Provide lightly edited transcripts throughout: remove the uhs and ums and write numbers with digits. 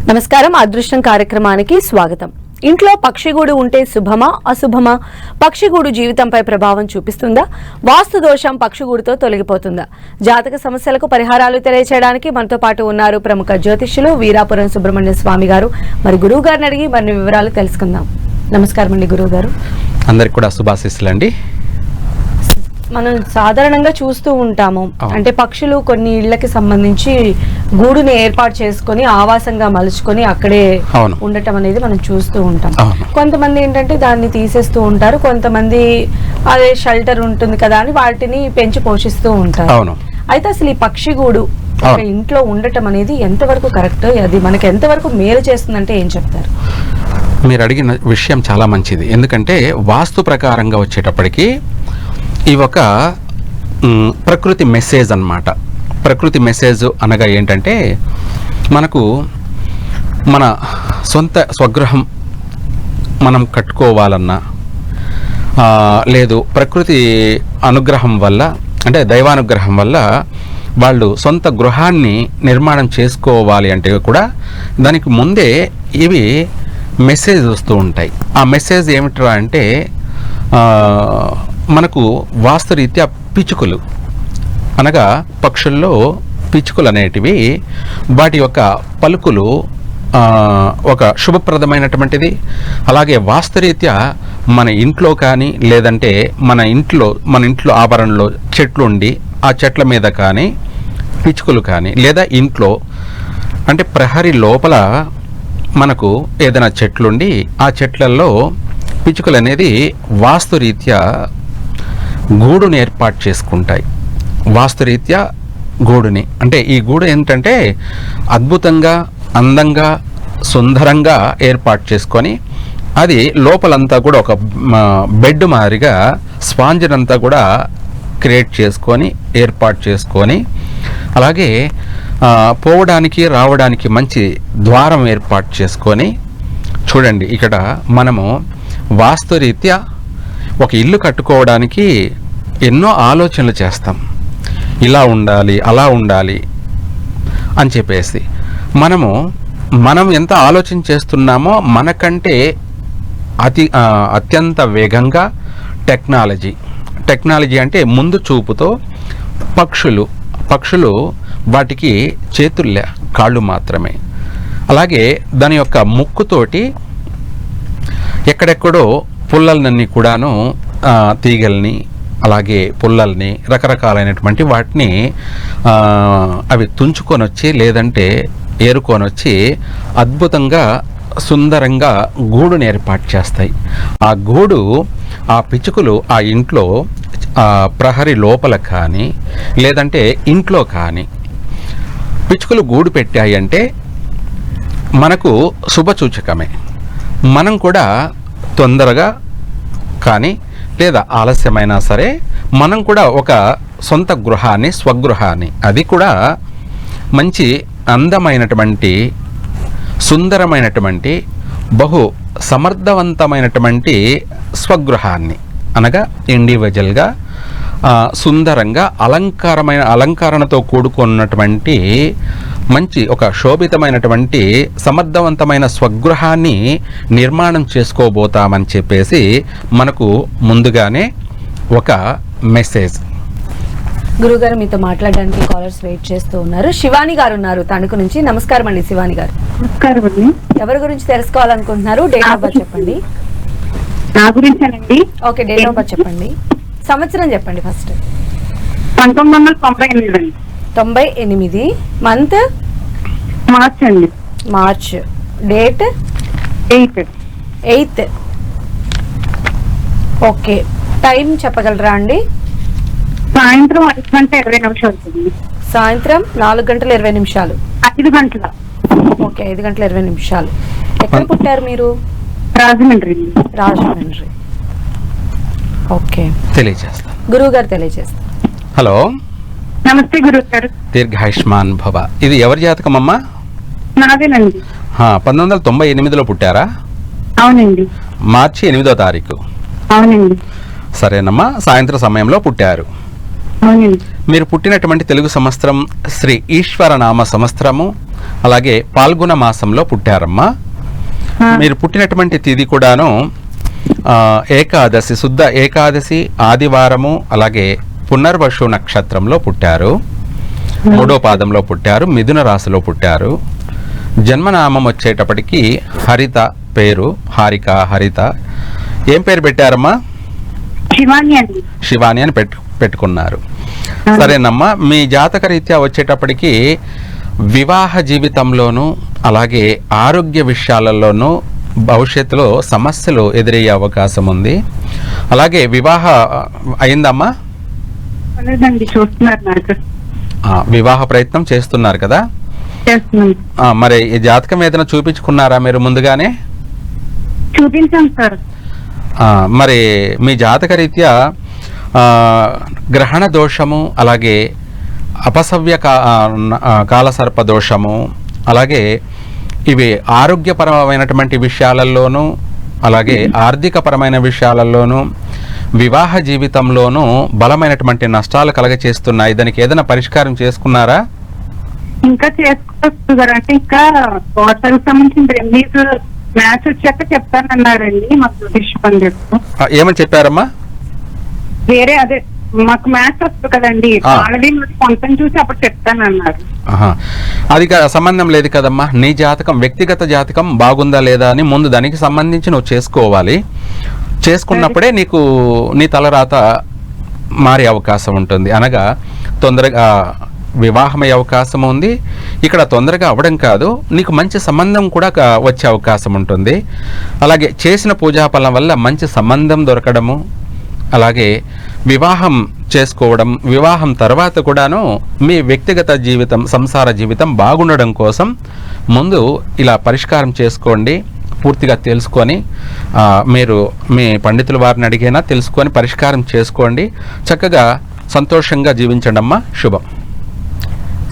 నమస్కారం. అదృష్టం కార్యక్రమానికి స్వాగతం. ఇంట్లో పక్షిగూడు ఉంటే శుభమా అశుభమా? పక్షిగూడు జీవితంపై ప్రభావం చూపిస్తుందా? వాస్తు దోషం పక్షిగూడుతో తొలగిపోతుందా? జాతక సమస్యలకు పరిహారాలు తెలియచేయడానికి మనతో పాటు ఉన్నారు ప్రముఖ జ్యోతిష్యులు వీరాపురం సుబ్రహ్మణ్య స్వామి గారు. మరి గురువు గారిని అడిగి మరిన్ని వివరాలు తెలుసుకుందాం. నమస్కారం అండి గురువు గారు. అందరికి కూడా శుభాశీస్సులు అండి. మనం సాధారణంగా చూస్తూ ఉంటాము, అంటే పక్షులు కొన్ని ఇళ్లకి సంబంధించి గూడుని ఏర్పాటు చేసుకొని ఆవాసంగా మలుచుకొని అక్కడే ఉండటం అనేది మనం చూస్తూ ఉంటాం. కొంతమంది ఏంటంటే దాన్ని తీసేస్తూ ఉంటారు, కొంతమంది అదే షెల్టర్ ఉంటుంది కదా అని వాటిని పెంచి పోషిస్తూ ఉంటారు. అయితే అసలు ఈ పక్షిగూడు ఒక ఇంట్లో ఉండటం అనేది ఎంతవరకు కరెక్ట్, అది మనకి ఎంతవరకు మేలు చేస్తుందంటే ఏం చెప్తారు? మీరు అడిగిన విషయం చాలా మంచిది. ఎందుకంటే వాస్తు ప్రకారంగా వచ్చేటప్పటికి ఇవి ఒక ప్రకృతి మెసేజ్ అన్నమాట. ప్రకృతి మెసేజ్ అనగా ఏంటంటే మనకు మన సొంత స్వగృహం మనం కట్టుకోవాలన్నా లేదు ప్రకృతి అనుగ్రహం వల్ల అంటే దైవానుగ్రహం వల్ల వాళ్ళు సొంత గృహాన్ని నిర్మాణం చేసుకోవాలి అంటే కూడా దానికి ముందే ఇవి మెసేజ్ వస్తూ ఉంటాయి. ఆ మెసేజ్ ఏమిట్రా అంటే మనకు వాస్తురీత్యా పిచ్చుకలు అనగా పక్షుల్లో పిచ్చుకలు అనేటివి వాటి యొక్క పలుకులు ఒక శుభప్రదమైనటువంటిది. అలాగే వాస్తురీత్యా మన ఇంట్లో కానీ లేదంటే మన ఇంట్లో ఆవరణలో చెట్లు ఉండి ఆ చెట్ల మీద కానీ పిచ్చుకలు కానీ లేదా ఇంట్లో అంటే ప్రహరీ లోపల మనకు ఏదైనా చెట్లుండి ఆ చెట్లలో పిచ్చుకలు అనేది వాస్తురీత్యా గూడుని ఏర్పాటు చేసుకుంటాయి. వాస్తురీత్యా గూడుని అంటే ఈ గూడు ఏంటంటే అద్భుతంగా అందంగా సుందరంగా ఏర్పాటు చేసుకొని అది లోపలంతా కూడా ఒక బెడ్ మాదిరిగా స్పాంజనంతా కూడా క్రియేట్ చేసుకొని ఏర్పాటు చేసుకొని అలాగే పోవడానికి రావడానికి మంచి ద్వారం ఏర్పాటు చేసుకొని చూడండి. ఇక్కడ మనము వాస్తురీత్యా ఒక ఇల్లు కట్టుకోవడానికి ఎన్నో ఆలోచనలు చేస్తాం. ఇలా ఉండాలి అలా ఉండాలి అని చెప్పేసి మనం ఎంత ఆలోచన చేస్తున్నామో మనకంటే అత్యంత వేగంగా టెక్నాలజీ అంటే ముందు చూపుతో పక్షులు వాటికి చేతుల్లే కాళ్ళు మాత్రమే. అలాగే దాని యొక్క ముక్కుతోటి ఎక్కడెక్కడో పుల్లలన్నీ కూడాను తీగల్ని అలాగే పుల్లల్ని రకరకాలైనటువంటి వాటిని అవి తుంచుకొని వచ్చి లేదంటే ఏరుకొని వచ్చి అద్భుతంగా సుందరంగా గూడుని ఏర్పాటు చేస్తాయి. ఆ గూడు ఆ పిచ్చుకలు ఆ ఇంట్లో ప్రహరీ లోపల కానీ లేదంటే ఇంట్లో కానీ పిచ్చుకలు గూడు పెట్టాయి అంటే మనకు శుభసూచకమే. మనం కూడా తొందరగా కానీ లేదా ఆలస్యమైనా సరే మనం కూడా ఒక సొంత గృహాన్ని స్వగృహాన్ని అది కూడా మంచి అందమైనటువంటి సుందరమైనటువంటి బహు సమర్థవంతమైనటువంటి స్వగృహాన్ని అనగా ఇండివిజువల్గా సుందరంగా అలంకరణతో కూడుకున్నటువంటి మంచి ఒక శోభితమైనటువంటి సమర్థవంతమైన స్వగృహాన్ని నిర్మాణం చేసుకోబోతామని చెప్పేసి మనకు ముందుగానే ఒక మెసేజ్. గురుగారు మీతో మాట్లాడడానికి కాలర్స్ వెయిట్ చేస్తూ ఉన్నారు. శివాని గారు ఉన్నారు తణుకు నుంచి. నమస్కారం అండి శివాని గారు. నమస్కారం అండి. ఎవరి గురించి తెలుసుకోవాలనుకుంటున్నారు? డేట్ ఆఫ్ బర్త్ చెప్పండి. నా గురించేనండి. ఓకే, డేట్ ఆఫ్ బర్త్ చెప్పండి, సంవత్సరం చెప్పండి. ఫస్ట్ 1998. 98. మంత్ మార్చ్ అండి. మార్చ్. డేట్ 8. ఓకే, టైం చెప్పగలరా అండి? సాయంత్రం 5:20. సాయంత్రం 4:20. 5 గంటల. ఓకే, 5:20. ఎక్కడ పుట్టారు మీరు? రాజమండ్రి. ఓకే, తెలియజేస్తాను. గురువు గారు తెలియజేస్తాను. హలో, నమస్తే గురువు గారు. దీర్ఘాయుష్మాన్ భవ. ఇది ఎవరి జాతకం అమ్మా? నాదేనండి. 1998లో పుట్టారా? అవునండి. మార్చి 8వ తారీఖు. అవునండి. సరేనమ్మా, సాయంత్రం సమయంలో పుట్టారు. అవునండి. మీరు పుట్టినటువంటి తెలుగు సంవత్సరం శ్రీ ఈశ్వర నామ సంవత్సరము అలాగే పాల్గొన మాసంలో పుట్టారమ్మా. మీరు పుట్టినటువంటి తిథి కూడాను ఏకాదశి, శుద్ధ ఏకాదశి ఆదివారము, అలాగే పునర్వసు నక్షత్రంలో పుట్టారు. 3వ పాదంలో పుట్టారు, మిథున రాశిలో పుట్టారు. జన్మనామం వచ్చేటప్పటికి హరిత పేరు, హారిక, హరిత. ఏం పేరు పెట్టారమ్మా? శివాని అండి. శివాని అని పెట్టుకున్నారు. సరేనమ్మా, మీ జాతక రీత్యా వచ్చేటప్పటికి వివాహ జీవితంలోనూ అలాగే ఆరోగ్య విషయాలలోనూ భవిష్యత్తులో సమస్యలు ఎదురయ్యే అవకాశం ఉంది. అలాగే వివాహ అయిందమ్మా? లేదండి, చూస్తున్నారు నాకు. వివాహ ప్రయత్నం చేస్తున్నారు కదా? చేస్తున్నాను. మరి ఈ జాతకం ఏదైనా చూపించుకున్నారా మీరు ముందుగానే? చూపించాం సార్. మరి మీ జాతక రీత్యా గ్రహణ దోషము, అలాగే అపసవ్య కాలసర్ప దోషము, అలాగే ఇవి ఆరోగ్యపరమైనటువంటి విషయాలలోనూ అలాగే ఆర్థికపరమైన విషయాలలోనూ వివాహ జీవితంలోనూ బలమైనటువంటి నష్టాలు కలగచేస్తున్నాయి. దానికి ఏదైనా పరిష్కారం చేసుకున్నారా? ఇంకా చేసుకోవచ్చు సార్. అంటే ఇంకా వాటర్ సంబంధించిన రెమెడీస్ మ్యాచ్ వచ్చాక చెప్తానన్నారండి మా జ్యోతిష్ పండిత్. ఏమని చెప్పారమ్మా? వేరే అదే మాకు మ్యాచ్ వస్తుంది కదండి, ఆల్రెడీ కొంచెం చూసి అప్పుడు చెప్తానన్నారు. అది సంబంధం లేదు కదమ్మా. నీ జాతకం, వ్యక్తిగత జాతకం బాగుందా లేదా అని ముందు దానికి సంబంధించి నువ్వు చేసుకోవాలి. చేసుకున్నప్పుడే నీకు నీ తలరాత మారే అవకాశం ఉంటుంది. అనగా తొందరగా వివాహమయ్యే అవకాశం ఉంది. ఇక్కడ తొందరగా అవ్వడం కాదు, నీకు మంచి సంబంధం కూడా వచ్చే అవకాశం ఉంటుంది. అలాగే చేసిన పూజాఫలం వల్ల మంచి సంబంధం దొరకడము, అలాగే వివాహం చేసుకోవడం, వివాహం తర్వాత కూడాను మీ వ్యక్తిగత జీవితం, సంసార జీవితం బాగుండడం కోసం ముందు ఇలా పరిష్కారం చేసుకోండి. పూర్తిగా తెలుసుకొని మీరు మీ పండితుల వారిని అడిగైనా తెలుసుకొని పరిష్కారం చేసుకోండి. చక్కగా సంతోషంగా జీవించండి అమ్మా. శుభం.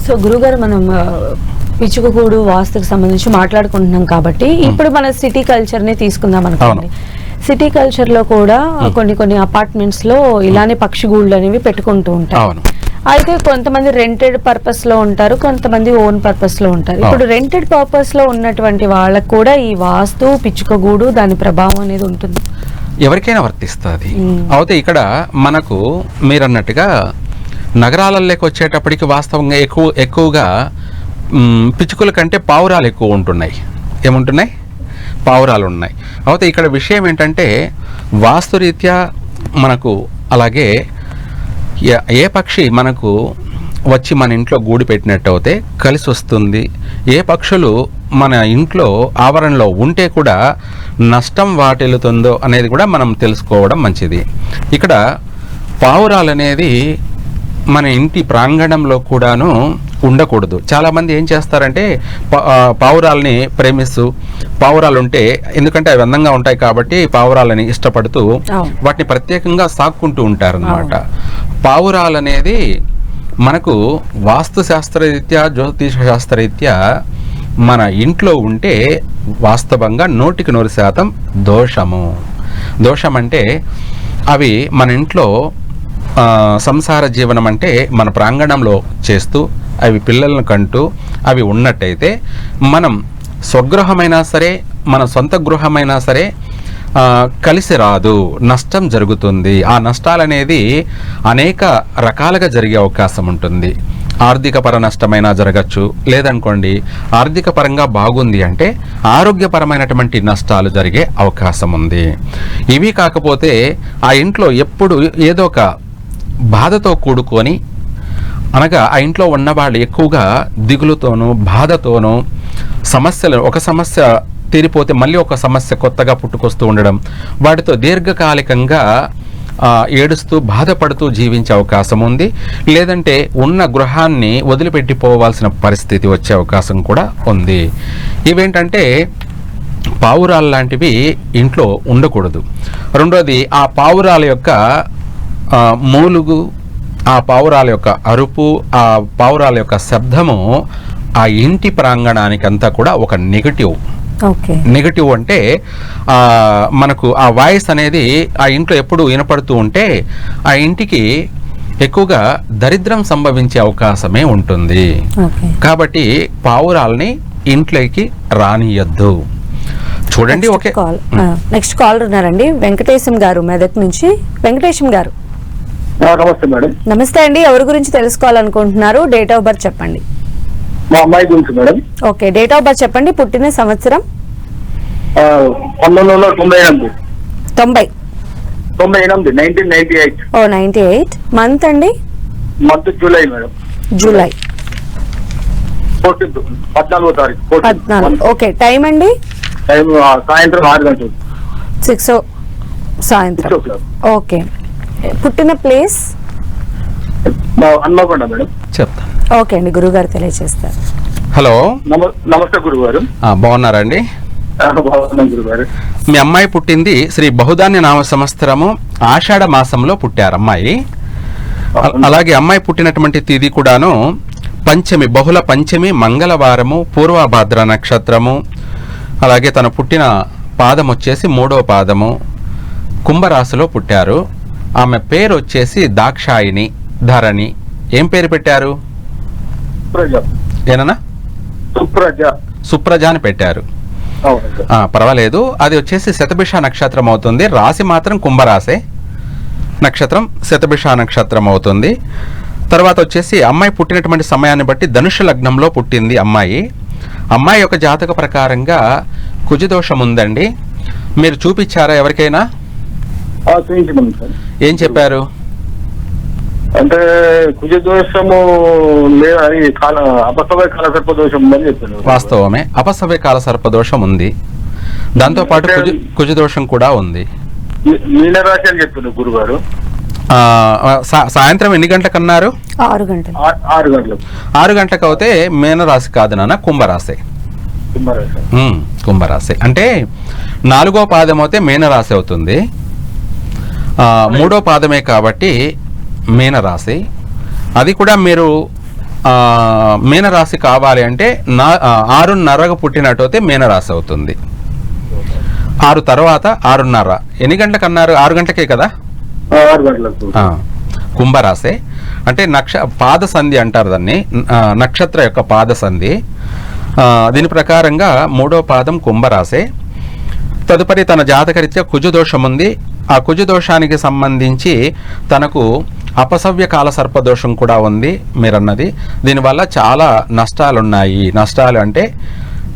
సో గురుగారు, మనం పిచ్చుకగూడు వాస్తుకు సంబంధించి మాట్లాడుకుంటున్నాం కాబట్టి ఇప్పుడు మన సిటీ కల్చర్ని తీసుకుందాం అనుకోండి. సిటీ కల్చర్ లో కూడా కొన్ని అపార్ట్మెంట్స్ లో ఇలానే పక్షిగూళ్ళు అనేవి పెట్టుకుంటూ ఉంటారు. అయితే కొంతమంది రెంటెడ్ పర్పస్ లో ఉంటారు, కొంతమంది ఓన్ పర్పస్ లో ఉంటారు. ఇప్పుడు రెంటెడ్ పర్పస్ లో ఉన్నటువంటి వాళ్ళకు కూడా ఈ వాస్తు, పిచ్చుకగూడు దాని ప్రభావం అనేది ఉంటుంది. ఎవరికైనా వర్తిస్తుంది. అయితే ఇక్కడ మనకు మీరన్నట్టుగా నగరాలలోకి వచ్చేటప్పటికి వాస్తవంగా ఎక్కువగా పిచ్చుకల కంటే పావురాలు ఎక్కువ ఉంటున్నాయి. ఏముంటున్నాయి? పావురాలు ఉన్నాయి. అయితే ఇక్కడ విషయం ఏంటంటే వాస్తురీత్యా మనకు అలాగే ఏ పక్షి మనకు వచ్చి మన ఇంట్లో గూడు పెట్టినట్టు అయితే కలిసి వస్తుంది. ఏ పక్షులు మన ఇంట్లో ఆవరణలో ఉంటే కూడా నష్టం వాటిల్లుతుందో అనేది కూడా మనం తెలుసుకోవడం మంచిది. ఇక్కడ పావురాలు అనేది మన ఇంటి ప్రాంగణంలో కూడాను ఉండకూడదు. చాలామంది ఏం చేస్తారంటే పావురాలని ప్రేమిస్తూ, పావురాలు ఉంటే ఎందుకంటే అవి అందంగా ఉంటాయి కాబట్టి పావురాలని ఇష్టపడుతూ వాటిని ప్రత్యేకంగా సాక్కుంటూ ఉంటారన్నమాట. పావురాలు అనేది మనకు వాస్తు శాస్త్రరీత్యా, జ్యోతిష శాస్త్రరీత్యా మన ఇంట్లో ఉంటే వాస్తవంగా 100% దోషము. దోషం అంటే అవి మన ఇంట్లో సంసార జీవనం అంటే మన ప్రాంగణంలో చేస్తూ అవి పిల్లలను కంటూ అవి ఉన్నట్టయితే మనం స్వగృహమైనా సరే, మన సొంత గృహమైనా సరే కలిసి రాదు, నష్టం జరుగుతుంది. ఆ నష్టాలనేది అనేక రకాలుగా జరిగే అవకాశం ఉంటుంది. ఆర్థిక పర నష్టమైనా జరగచ్చు, లేదనుకోండి ఆర్థిక పరంగా బాగుంది అంటే ఆరోగ్యపరమైనటువంటి నష్టాలు జరిగే అవకాశం ఉంది. ఇవి కాకపోతే ఆ ఇంట్లో ఎప్పుడు ఏదో ఒక బాధతో కూడుకొని, అనగా ఆ ఇంట్లో ఉన్నవాళ్ళు ఎక్కువగా దిగులుతోనూ బాధతోనూ సమస్యలు, ఒక సమస్య తీరిపోతే మళ్ళీ ఒక సమస్య కొత్తగా పుట్టుకొస్తూ ఉండడం, వాటితో దీర్ఘకాలికంగా ఏడుస్తూ బాధపడుతూ జీవించే అవకాశం ఉంది. లేదంటే ఉన్న గృహాన్ని వదిలిపెట్టిపోవాల్సిన పరిస్థితి వచ్చే అవకాశం కూడా ఉంది. ఇవేంటంటే పావురాలు లాంటివి ఇంట్లో ఉండకూడదు. రెండోది, ఆ పావురాల యొక్క మూలుగు, ఆ పావురాల యొక్క అరుపు, ఆ పావురాల యొక్క శబ్దము ఆ ఇంటి ప్రాంగణానికి అంతా కూడా ఒక నెగటివ్. నెగటివ్ అంటే మనకు ఆ వాయిస్ అనేది ఆ ఇంట్లో ఎప్పుడు వినపడుతూ ఉంటే ఆ ఇంటికి ఎక్కువగా దరిద్రం సంభవించే అవకాశమే ఉంటుంది. కాబట్టి పావురాల్ని ఇంట్లోకి రానియద్దు. చూడండి. ఓకే, నెక్స్ట్ కాల్ ఉన్నారండి, వెంకటేశం గారు మెదక్ నుంచి. వెంకటేశం గారు నమస్తే మేడం. నమస్తే అండి. ఎవరి గురించి తెలుసుకోవాలనుకుంటున్నారు? డేట్ ఆఫ్ బర్త్ చెప్పండి. మా అమ్మాయి గురించి madam. Okay, date of birth చెప్పండి. పుట్టిన సంవత్సరం 1998. 1998. ఓ 98. మంత్ అండి? Month July madam. జూలై 14వ తారీఖు. 14. ఓకే, టైం అండి? టైం సాయంత్రం 6 గంటలు. 6 సాయంత్రం. ఓకే, పుట్టిన ప్లేస్? హన్మకొండ మేడం. చెప్తాను. ఓకే అండి, గురుగారు తెలియజేస్తారు. హలో, నమస్తే గురుగారు. బాగున్నారండి? గురుగారు, మీ అమ్మాయి పుట్టింది శ్రీ బహుధాన్య నామ సంవత్సరము ఆషాఢ మాసంలో పుట్టారు అమ్మాయి. అలాగే అమ్మాయి పుట్టినటువంటి తేదీ కూడాను పంచమి, బహుళ పంచమి, మంగళవారము, పూర్వభాద్ర నక్షత్రము. అలాగే తను పుట్టిన పాదం వచ్చేసి 3వ పాదము, కుంభరాశిలో పుట్టారు. ఆమె పేరు వచ్చేసి దాక్షాయిని ధరణి. ఏం పేరు పెట్టారు? ఏనన్నా? సుప్రజ అని పెట్టారు. పర్వాలేదు. అది వచ్చేసి శతభిష నక్షత్రం అవుతుంది. రాశి మాత్రం కుంభరాశి, నక్షత్రం శతభిష నక్షత్రం అవుతుంది. తర్వాత వచ్చేసి అమ్మాయి పుట్టినటువంటి సమయాన్ని బట్టి ధనుష లగ్నంలో పుట్టింది అమ్మాయి. అమ్మాయి యొక్క జాతక ప్రకారంగా కుజదోషం ఉందండి. మీరు చూపించారా ఎవరికైనా? ఏం చెప్పారు? అంటే కుజదోషము లేదని, అపసవ్య కాల సర్పదోషం ఉందని చెప్పారు. వాస్తవమే, అపసవ్య కాల సర్పదోషం ఉంది. దాంతో పాటు కుజదోషం కూడా ఉంది. మీనరాశి అని చెప్పింది గురుగారు. సాయంత్రం ఎన్ని గంటలకు అన్నారు? 6 గంటలు. 6 గంటలకు. 6 గంటలకు అవుతే మీనరాశి కాదు నాన్న, కుంభరాశి. కుంభరాశి అంటే 4వ పాదం అయితే మీనరాశి అవుతుంది. 3వ పాదమే కాబట్టి మీనరాశి. అది కూడా మీరు మీనరాశి కావాలి అంటే 6:30కు పుట్టినట్టయితే మీనరాశి అవుతుంది. 6 తర్వాత 6:30. ఎన్ని గంటలకు అన్నారు? 6 గంటలకే కదా. 6 గంటలకు. కుంభరాశి అంటే పాద సంధి అంటారు దాన్ని, నక్షత్ర యొక్క పాద సంధి. దీని ప్రకారంగా 3వ పాదం కుంభరాశి. తదుపరి తన జాతకరీత్యా కుజదోషం ఉంది. ఆ కుజదోషానికి సంబంధించి తనకు అపసవ్య కాల సర్పదోషం కూడా ఉంది మీరన్నది. దీనివల్ల చాలా నష్టాలున్నాయి. నష్టాలు అంటే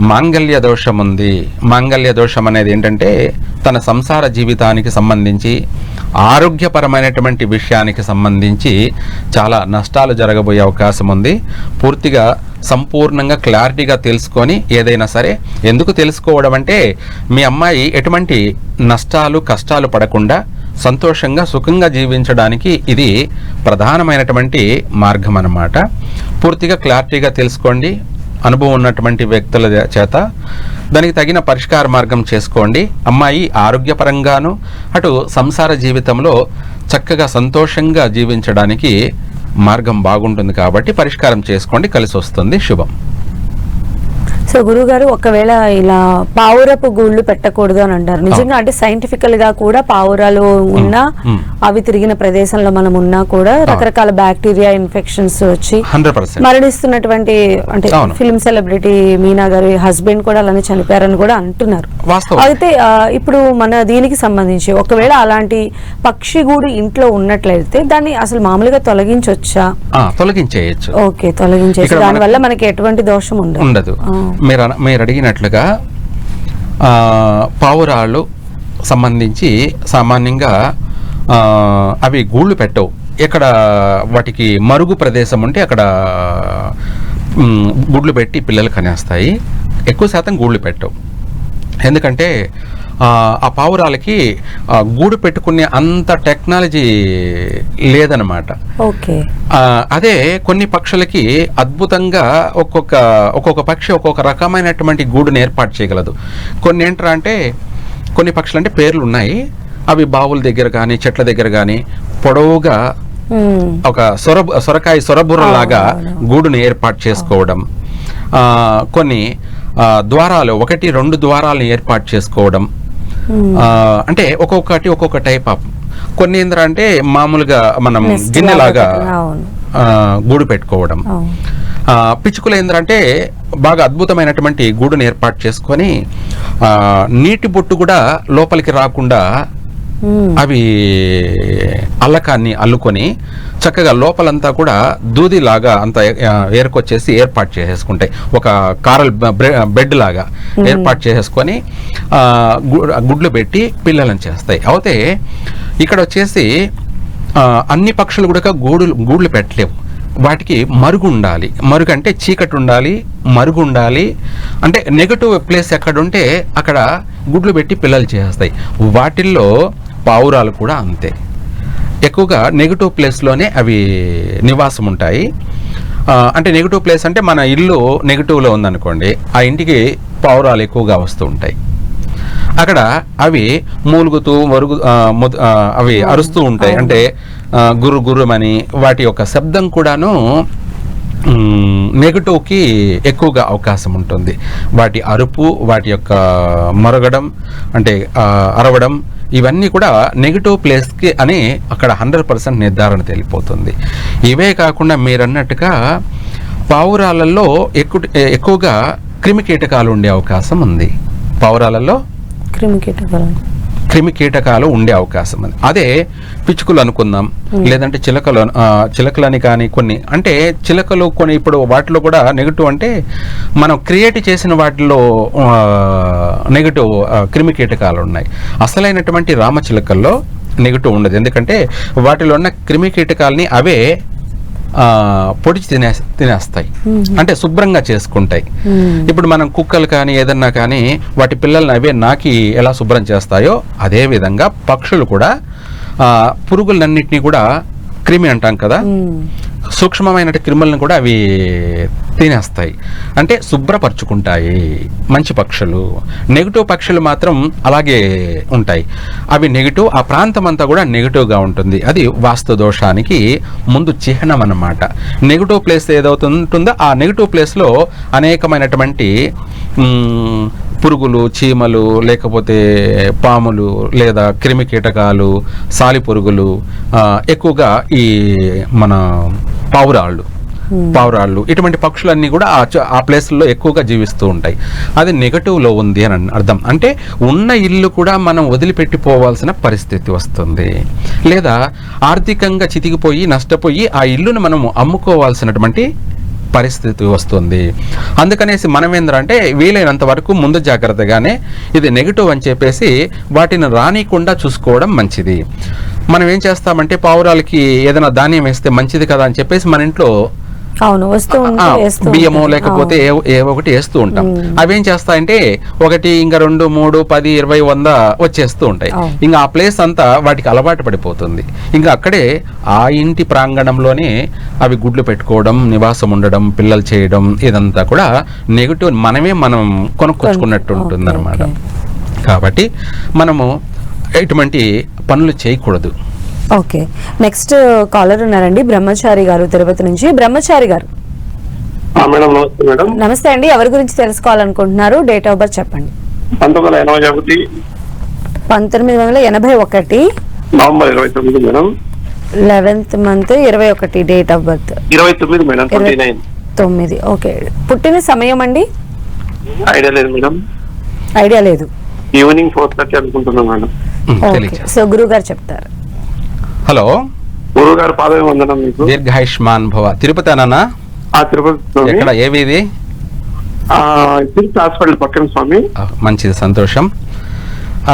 మాంగళ్య దోషం ఉంది. మాంగళ్య దోషం అనేది ఏంటంటే తన సంసార జీవితానికి సంబంధించి, ఆరోగ్యపరమైనటువంటి విషయానికి సంబంధించి చాలా నష్టాలు జరగబోయే అవకాశం ఉంది. పూర్తిగా సంపూర్ణంగా క్లారిటీగా తెలుసుకొని ఏదైనా సరే, ఎందుకు తెలుసుకోవడం అంటే మీ అమ్మాయి ఎటువంటి నష్టాలు కష్టాలు పడకుండా సంతోషంగా సుఖంగా జీవించడానికి ఇది ప్రధానమైనటువంటి మార్గం అన్నమాట. పూర్తిగా క్లారిటీగా తెలుసుకోండి అనుభవం ఉన్నటువంటి వ్యక్తుల చేత. దానికి తగిన పరిష్కార మార్గం చేసుకోండి. అమ్మాయి ఆరోగ్యపరంగాను అటు సంసార జీవితంలో చక్కగా సంతోషంగా జీవించడానికి మార్గం బాగుంటుంది. కాబట్టి పరిష్కారం చేసుకోండి, కలిసి వస్తుంది. శుభం. సో గురుగారు, ఒకవేళ ఇలా పావురపు గూళ్ళు పెట్టకూడదు అని అంటారు. నిజంగా అంటే సైంటిఫికల్ గా కూడా పావురాలు ఉన్నా, అవి తిరిగిన ప్రదేశంలో మనం ఉన్నా కూడా రకరకాల బ్యాక్టీరియా ఇన్ఫెక్షన్స్ వచ్చి 100% మరణిస్తున్నటువంటి, అంటే ఫిల్మ్ సెలబ్రిటీ మీనా గారి హస్బెండ్ కూడా అలానే చనిపోయారని కూడా అంటున్నారు. అయితే ఇప్పుడు మన దీనికి సంబంధించి ఒకవేళ అలాంటి పక్షి గూడు ఇంట్లో ఉన్నట్లయితే దాన్ని అసలు మామూలుగా తొలగించొచ్చా? తొలగించేయచ్చు. ఓకే, తొలగించేయచ్చు. దానివల్ల మనకి ఎటువంటి దోషం ఉండదు. మీరు అడిగినట్లుగా పావురాళ్ళు సంబంధించి సామాన్యంగా అవి గూళ్ళు పెట్టవు. ఎక్కడ వాటికి మరుగు ప్రదేశం ఉంటే అక్కడ గుడ్లు పెట్టి పిల్లలు కనేస్తాయి. ఎక్కువ శాతం గూళ్ళు పెట్టవు. ఎందుకంటే ఆ పావురాలకి గూడు పెట్టుకునే అంత టెక్నాలజీ లేదనమాట. అదే కొన్ని పక్షులకి అద్భుతంగా ఒక్కొక్క పక్షి ఒక్కొక్క రకమైనటువంటి గూడుని ఏర్పాటు చేయగలదు. కొన్ని ఏంట్రా అంటే కొన్ని పక్షులు అంటే పేర్లు ఉన్నాయి. అవి బావుల దగ్గర కానీ చెట్ల దగ్గర కానీ పొడవుగా ఒక సొరబుర్రలాగా గూడుని ఏర్పాటు చేసుకోవడం, కొన్ని ద్వారాలు 1-2 ద్వారాలను ఏర్పాటు చేసుకోవడం, అంటే ఒక్కొక్క టైప్ ఆఫ్ కొన్ని ఏంటంటే మామూలుగా మనం గిన్నెలాగా గూడు పెట్టుకోవడం. పిచ్చుకలు ఏంటంటే బాగా అద్భుతమైనటువంటి గూడుని ఏర్పాటు చేసుకొని నీటి బొట్టు కూడా లోపలికి రాకుండా అవి అల్లకాన్ని అల్లుకొని చక్కగా లోపలంతా కూడా దూదిలాగా అంత ఏరుకొచ్చేసి ఏర్పాటు చేసేసుకుంటాయి. ఒక కారల్ బెడ్ లాగా ఏర్పాటు చేసేసుకొని గుడ్లు పెట్టి పిల్లలను చేస్తాయి. అయితే ఇక్కడ వచ్చేసి అన్ని పక్షులు కూడా గూడులు పెట్టలేవు. వాటికి మరుగు ఉండాలి. మరుగు అంటే చీకటి ఉండాలి, మరుగు ఉండాలి. అంటే నెగటివ్ ప్లేస్ ఎక్కడుంటే అక్కడ గుడ్లు పెట్టి పిల్లలు చేస్తాయి. వాటిల్లో పావురాలు కూడా అంతే. ఎక్కువగా నెగటివ్ ప్లేస్లోనే అవి నివాసం ఉంటాయి. అంటే నెగటివ్ ప్లేస్ అంటే మన ఇల్లు నెగటివ్లో ఉందనుకోండి, ఆ ఇంటికి పావురాలు ఎక్కువగా వస్తూ ఉంటాయి. అక్కడ అవి మూలుగుతూ అవి అరుస్తూ ఉంటాయి. అంటే గుర్రు గుర్రుమని వాటి యొక్క శబ్దం కూడాను నెగటివ్కి ఎక్కువగా అవకాశం ఉంటుంది. వాటి అరుపు, వాటి యొక్క మరగడం అంటే అరవడం, ఇవన్నీ కూడా నెగిటివ్ ప్లేస్కి అని అక్కడ 100% నిర్ధారణ తెలిపోతుంది. ఇవే కాకుండా మీరన్నట్టుగా పావురాలలో ఎక్కువగా క్రిమికీటకాలు ఉండే అవకాశం ఉంది. పావురాలలో క్రిమికీటకాలు ఉండే అవకాశం ఉంది. అదే పిచ్చుకలు అనుకుందాం, లేదంటే చిలకలని కానీ కొన్ని, అంటే చిలకలు కొన్ని ఇప్పుడు వాటిలో కూడా నెగిటివ్ అంటే మనం క్రియేట్ చేసిన వాటిలో నెగిటివ్ క్రిమికీటకాలు ఉన్నాయి. అసలైనటువంటి రామచిలకల్లో నెగిటివ్ ఉండదు. ఎందుకంటే వాటిలో ఉన్న క్రిమికీటకాలని అవే పొడిచి తినేస్తాయి. అంటే శుభ్రంగా చేసుకుంటాయి. ఇప్పుడు మనం కుక్కలు కానీ ఏదన్నా కానీ వాటి పిల్లల్ని అవే నాకి ఎలా శుభ్రం చేస్తాయో అదే విధంగా పక్షులు కూడా పురుగులన్నింటినీ కూడా క్రిమి అంటాం కదా, సూక్ష్మమైన క్రిములను కూడా అవి తినేస్తాయి. అంటే శుభ్రపరుచుకుంటాయి మంచి పక్షులు. నెగిటివ్ పక్షులు మాత్రం అలాగే ఉంటాయి. అవి నెగిటివ్, ఆ ప్రాంతం అంతా కూడా నెగిటివ్గా ఉంటుంది. అది వాస్తు దోషానికి ముందు చిహ్నం అన్నమాట. నెగిటివ్ ప్లేస్ ఏదవుతుంటుందో ఆ నెగిటివ్ ప్లేస్లో అనేకమైనటువంటి పురుగులు, చీమలు, లేకపోతే పాములు లేదా క్రిమి కీటకాలు, సాలి పురుగులు, ఎక్కువగా ఈ మన పావురాళ్ళు ఇటువంటి పక్షులన్నీ కూడా ఆ ప్లేస్లో ఎక్కువగా జీవిస్తూ ఉంటాయి. అది నెగటివ్లో ఉంది అని అర్థం. అంటే ఉన్న ఇల్లు కూడా మనం వదిలిపెట్టిపోవాల్సిన పరిస్థితి వస్తుంది, లేదా ఆర్థికంగా చితికిపోయి నష్టపోయి ఆ ఇల్లును మనం అమ్ముకోవాల్సినటువంటి పరిస్థితి వస్తుంది. అందుకనేసి మనం ఏంటంటే వీలైనంత వరకు ముందు జాగ్రత్తగానే ఇది నెగిటివ్ అని చెప్పేసి వాటిని రానికుండా చూసుకోవడం మంచిది. మనం ఏం చేస్తామంటే పావురాలకి ఏదైనా ధాన్యం వేస్తే మంచిది కదా అని చెప్పేసి మన ఇంట్లో బియ్యమో లేకపోతే ఏవో ఒకటి వేస్తూ ఉంటాం. అవేం చేస్తాయంటే 1, ఇంకా 2, 3, 10, 20, 100 వచ్చేస్తూ ఉంటాయి. ఇంకా ఆ ప్లేస్ అంతా వాటికి అలవాటు పడిపోతుంది. ఇంకా అక్కడే ఆ ఇంటి ప్రాంగణంలోనే అవి గుడ్లు పెట్టుకోవడం, నివాసం ఉండడం, పిల్లలు చేయడం, ఇదంతా కూడా నెగిటివ్ మనం కొనుక్కొచ్చుకున్నట్టు ఉంటుంది అనమాట. కాబట్టి మనము ఇటువంటి పనులు చేయకూడదు. ఓకే, నెక్స్ట్ కాలర్ ఉన్నారండి, బ్రహ్మచారి గారు తిరుపతి నుంచి. బ్రహ్మచారి గారు నమస్తే అండి. ఎవరి గురించి తెలుసుకోవాలనుకుంటున్నారు? డేట్ ఆఫ్ బర్త్ చెప్పండి. 1981 November 29 madam. 11th month 21 date of birth 29 madam. 9. Okay, పుట్టిన సమయం అండి? ఐడియా లేదు మేడం. ఐడియా లేదు. ఈవినింగ్ 4:30 అనుకుంటున్నాను మేడం. సో గురువు గారు చెప్తారు. హలో గురువు గారు పాదవి వందనం మీకు. దీర్ఘాయుష్మాన్ భవ. తిరుపతి అన్నా? తిరుపతి. ఎక్కడ, ఏవి ఇది? తిరుపతి హాస్పిటల్ పక్కన స్వామి. మంచిది, సంతోషం.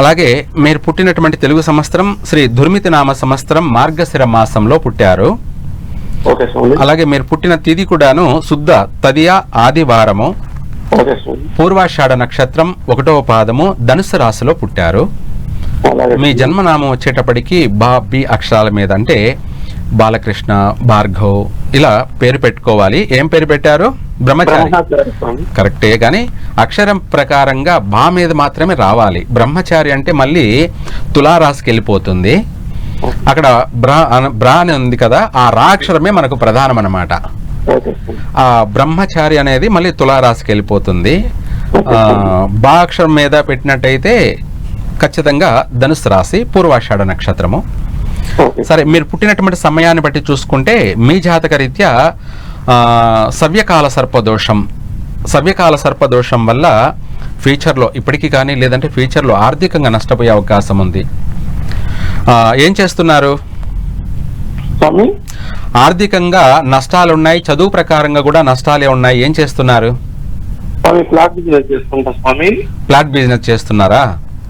అలాగే మీరు పుట్టినటువంటి తెలుగు సంవత్సరం శ్రీ దుర్మితి నామ సంవత్సరం మార్గశిర మాసంలో పుట్టారు. అలాగే మీరు పుట్టిన తిథి కూడాను శుద్ధ తదియ ఆదివారము, పూర్వాషాఢ నక్షత్రం 1వ పాదము, ధనుసు రాశిలో పుట్టారు. మీ జన్మనామం వచ్చేటప్పటికి బి అక్షరాల మీద, అంటే బాలకృష్ణ, భార్గవ్ ఇలా పేరు పెట్టుకోవాలి. ఏం పేరు పెట్టారు? బ్రహ్మచారి. కరెక్టే, కానీ అక్షరం ప్రకారంగా బా మీద మాత్రమే రావాలి. బ్రహ్మచారి అంటే మళ్ళీ తులారాశికి వెళ్ళిపోతుంది. అక్కడ బ్రా అని ఉంది కదా, ఆ రా అక్షరమే మనకు ప్రధానం అన్నమాట. ఆ బ్రహ్మచారి అనేది మళ్ళీ తులారాశికి వెళ్ళిపోతుంది. బా అక్షరం మీద పెట్టినట్టయితే ఖచ్చితంగా ధనుసు రాశి, పూర్వాషాఢ నక్షత్రము. ఓకే. సరే, మీరు పుట్టినటువంటి సమయాన్ని బట్టి చూసుకుంటే మీ జాతక రీత్యా సవ్యకాల సర్పదోషం వల్ల ఫ్యూచర్లో ఇప్పటికీ కానీ లేదంటే ఫ్యూచర్లో ఆర్థికంగా నష్టపోయే అవకాశం ఉంది. ఏం చేస్తున్నారు? స్వామి ఆర్థికంగా నష్టాలున్నాయి, చదువు ప్రకారంగా కూడా నష్టాలే ఉన్నాయి. ఏం చేస్తున్నారు? స్వామి ఫ్లాట్ బిజినెస్ చేసుకుంటా స్వామి. ఫ్లాట్ బిజినెస్ చేస్తున్నారా?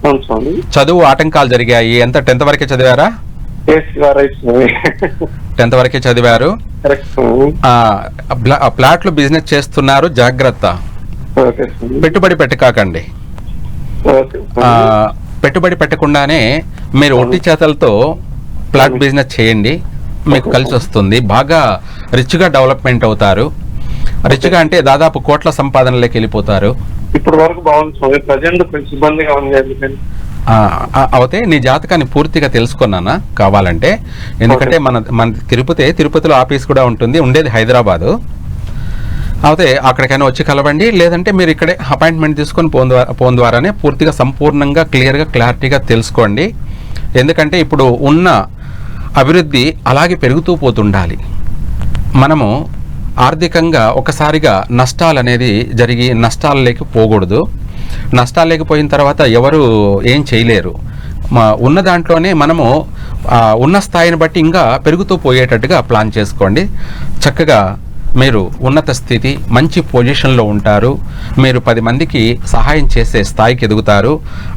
అవును స్వామి. చదువు ఆటంకాలు జరిగాయి. ఎంత 10th వరకే చదివారా? రైట్ స్వామి. 10th వరకే చదివారు. కరెక్ట్ స్వామి. ప్లాట్లు బిజినెస్ చేస్తున్నారు, జాగ్రత్త. ఓకే స్వామి. పెట్టుబడి పెట్టకాకండి. ఓకే ఆ, స్వామి. పెట్టుబడి పెట్టకుండానే మీరు ఒట్టి చేతలతో ప్లాట్ బిజినెస్ చేయండి, మీకు కలిసి వస్తుంది. బాగా రిచ్గా డెవలప్మెంట్ అవుతారు. రిచ్గా అంటే దాదాపు కోట్ల సంపాదనలోకి వెళ్ళిపోతారు. ఇప్పుడు వరకు బాగుంది స్వామి. ప్రజెంట్ కొంచెం ఇబ్బందిగా ఉంది. ఎందుకని అయితే నీ జాతకాన్ని పూర్తిగా తెలుసుకున్నానా కావాలంటే? ఎందుకంటే మన తిరుపతిలో ఆఫీస్ కూడా ఉంటుంది, ఉండేది హైదరాబాదు. అయితే అక్కడికైనా వచ్చి కలవండి, లేదంటే మీరు ఇక్కడే అపాయింట్మెంట్ తీసుకొని ఫోన్ ద్వారానే పూర్తిగా సంపూర్ణంగా క్లారిటీగా తెలుసుకోండి. ఎందుకంటే ఇప్పుడు ఉన్న అభివృద్ధి అలాగే పెరుగుతూ పోతుండాలి. మనము ఆర్థికంగా ఒకసారిగా నష్టాలు అనేది జరిగి నష్టాలలోకి పోకూడదు. నష్టాలలోకి పోయిన తర్వాత ఎవరు ఏం చేయలేరు. ఉన్న దాంట్లోనే మనము ఉన్న స్థాయిని బట్టి ఇంకా పెరుగుతూ పోయేటట్టుగా ప్లాన్ చేసుకోండి. చక్కగా మీరు ఉన్నత స్థితి, మంచి పొజిషన్లో ఉంటారు. మీరు 10 మందికి సహాయం చేసే స్థాయికి ఎదుగుతారు,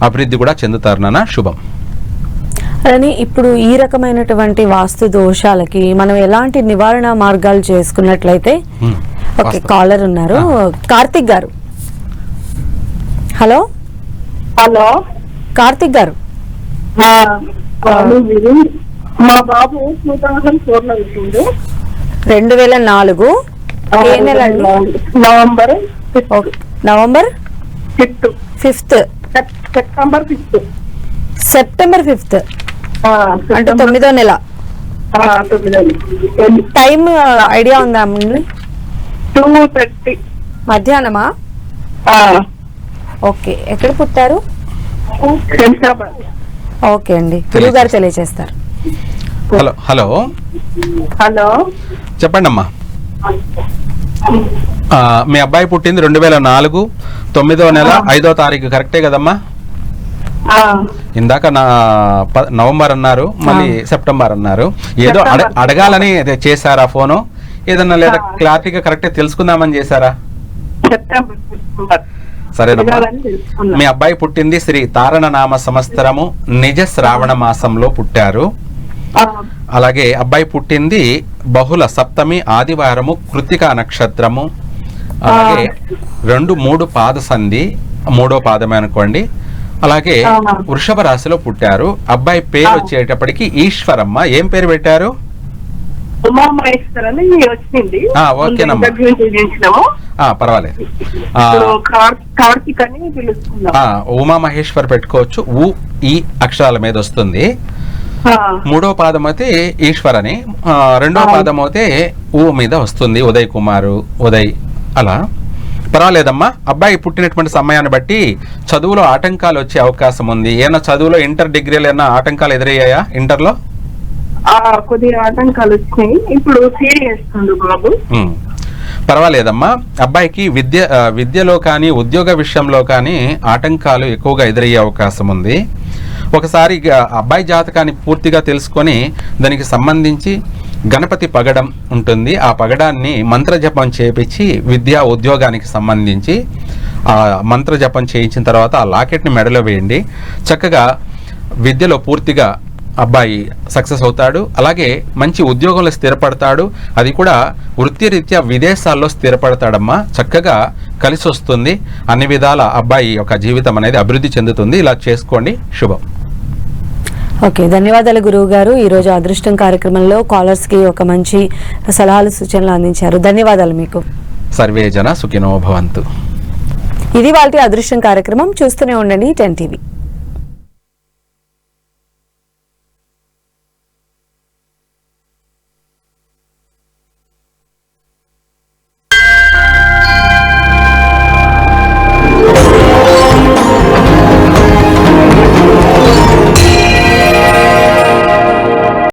అభివృద్ధి కూడా చెందుతారు. నాన్న శుభం. అని ఇప్పుడు ఈ రకమైనటువంటి వాస్తు దోషాలకి మనం ఎలాంటి నివారణ మార్గాలు చేసుకున్నట్లయితే? ఓకే, కాలర్ ఉన్నారు. కార్తిక్ గారు. హలో హలో కార్తిక్ గారు. మా బాబు 2004 వచ్చింది. 2004 ఏ నెల అండి? November November 5th. 5th September 5th అంటే 9వ నెల. టైం ఐడియా ఉందా అండి? 2:30 మధ్యాహ్నమా? ఓకే, ఎక్కడ పుట్టారు? ఓకే అండి, గురువు గారు తెలియజేస్తారు. హలో హలో హలో చెప్పండి అమ్మా. మీ అబ్బాయి పుట్టింది 2004 9వ నెల 5వ తారీఖు, కరెక్టే కదమ్మా? ఇందాక నవంబర్ అన్నారు, మళ్ళీ సెప్టెంబర్ అన్నారు. ఏదో అడగాలని చేశారా ఫోను? ఏదన్నా లేదా క్లారిటీగా కరెక్ట్గా తెలుసుకుందామని చేశారా? సరేనమ్మా. మీ అబ్బాయి పుట్టింది శ్రీ తారణనామ సంవత్సరము నిజ శ్రావణ మాసంలో పుట్టారు. అలాగే అబ్బాయి పుట్టింది బహుళ సప్తమి ఆదివారము కృత్తికా నక్షత్రము. అలాగే 2-3 పాద సంధి, 3వ పాదమే అనుకోండి. అలాగే వృషభ రాశిలో పుట్టారు. అబ్బాయి పేరు వచ్చేటప్పటికి ఈశ్వరమ్మ. ఏం పేరు పెట్టారు? ఓకేనమ్మా, పర్వాలేదు. ఉమా మహేశ్వర్ పెట్టుకోవచ్చు. ఈ అక్షరాల మీద వస్తుంది. 3వ పాదం అయితే ఈశ్వర్ అని, 2వ పాదం అయితే మీద వస్తుంది. ఉదయ్ కుమారు, ఉదయ్. అలా పర్వాలేదమ్మా. అబ్బాయి పుట్టినటువంటి సమయాన్ని బట్టి చదువులో ఆటంకాలు వచ్చే అవకాశం ఉంది. ఏమైనా చదువులో ఇంటర్ డిగ్రీలో ఏమైనా ఆటంకాలు ఎదురయ్యాయా? ఇంటర్లో కొద్దిగా ఆటంకాలు వచ్చినాయి. ఇప్పుడు బాబు. పర్వాలేదమ్మా. అబ్బాయికి విద్యలో కానీ ఉద్యోగ విషయంలో కానీ ఆటంకాలు ఎక్కువగా ఎదురయ్యే అవకాశం ఉంది. ఒకసారి అబ్బాయి జాతకాన్ని పూర్తిగా తెలుసుకొని దానికి సంబంధించి గణపతి పగడం ఉంటుంది. ఆ పగడాన్ని మంత్రజపం చేయించి విద్యా ఉద్యోగానికి సంబంధించి ఆ మంత్రజపం చేయించిన తర్వాత ఆ లాకెట్ని మెడలో వేయండి. చక్కగా విద్యలో పూర్తిగా అబ్బాయి సక్సెస్ అవుతాడు. అలాగే మంచి ఉద్యోగంలో స్థిరపడతాడు. అది కూడా వృత్తిరీత్యా విదేశాల్లో స్థిరపడతాడమ్మా. చక్కగా కలిసి వస్తుంది. అన్ని విధాల అబ్బాయి యొక్క జీవితం అనేది అభివృద్ధి చెందుతుంది. ఇలా చేసుకోండి. శుభం. ఓకే, ధన్యవాదాలు గురువు గారు. ఈరోజు అదృష్టం కార్యక్రమంలో కాలర్స్కి ఒక మంచి సలహాలు సూచనలు అందించారు. ధన్యవాదాలు మీకు. సర్వే జన సుఖినో భవంతు. ఇది వాళ్ళ అదృష్టం కార్యక్రమం. చూస్తూనే ఉండండి 10 TV.